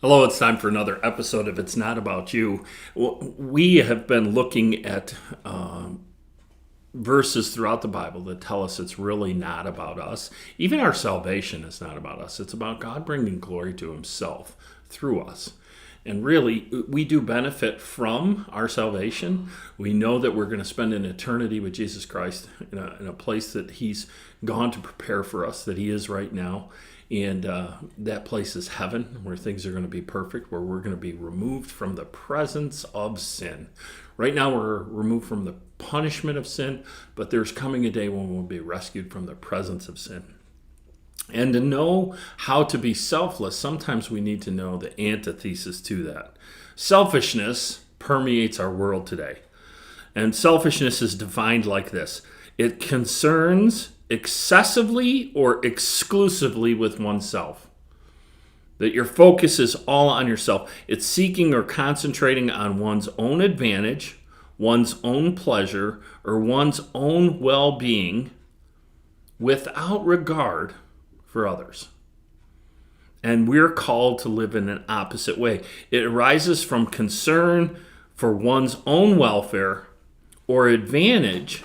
Hello, it's time for another episode of It's Not About You. We have been looking at verses throughout the Bible that tell us it's really not about us. Even our salvation is not about us. It's about God bringing glory to himself through us. And really, we do benefit from our salvation. We know that we're going to spend an eternity with Jesus Christ in a place that he's gone to prepare for us, that he is right now. And that place is heaven, where things are going to be perfect, where we're going to be removed from the presence of sin. Right now, we're removed from the punishment of sin, but there's coming a day when we'll be rescued from the presence of sin. And to know how to be selfless, sometimes we need to know the antithesis to that. Selfishness permeates our world today. And selfishness is defined like this: it concerns excessively or exclusively with oneself. That your focus is all on yourself. It's seeking or concentrating on one's own advantage, one's own pleasure, or one's own well-being without regard for others. And we're called to live in an opposite way. It arises from concern for one's own welfare or advantage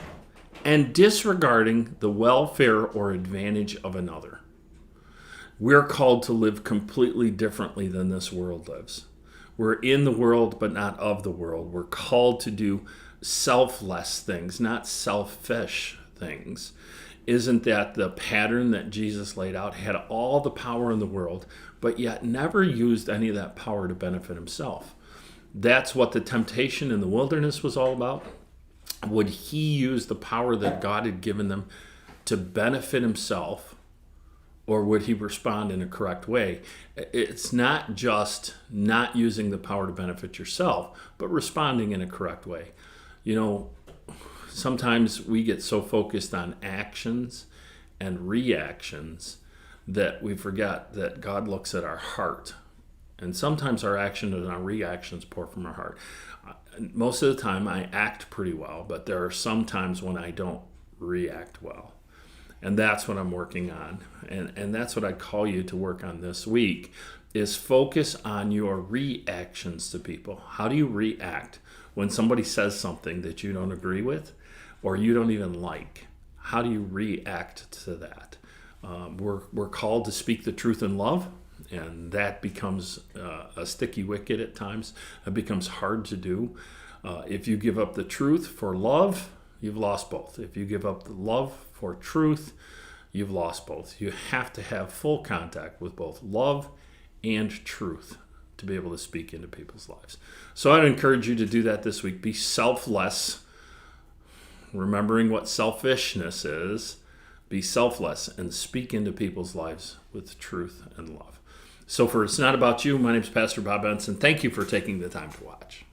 and disregarding the welfare or advantage of another. We're called to live completely differently than this world lives. We're in the world, but not of the world. We're called to do selfless things, not selfish things. Isn't that the pattern that Jesus laid out? Had all the power in the world, but yet never used any of that power to benefit himself. That's what the temptation in the wilderness was all about. Would he use the power that God had given them to benefit himself, or would he respond in a correct way? It's not just not using the power to benefit yourself, but responding in a correct way. You know, sometimes we get so focused on actions and reactions that we forget that God looks at our heart. And sometimes our actions and our reactions pour from our heart. Most of the time I act pretty well, but there are some times when I don't react well. And that's what I'm working on. And that's what I call you to work on this week, is focus on your reactions to people. How do you react when somebody says something that you don't agree with or you don't even like? How do you react to that? We're called to speak the truth in love. And that becomes a sticky wicket at times. It becomes hard to do. If you give up the truth for love, you've lost both. If you give up the love for truth, you've lost both. You have to have full contact with both love and truth to be able to speak into people's lives. So I'd encourage you to do that this week. Be selfless, remembering what selfishness is. Be selfless and speak into people's lives with truth and love. So for It's Not About You, my name is Pastor Bob Benson. Thank you for taking the time to watch.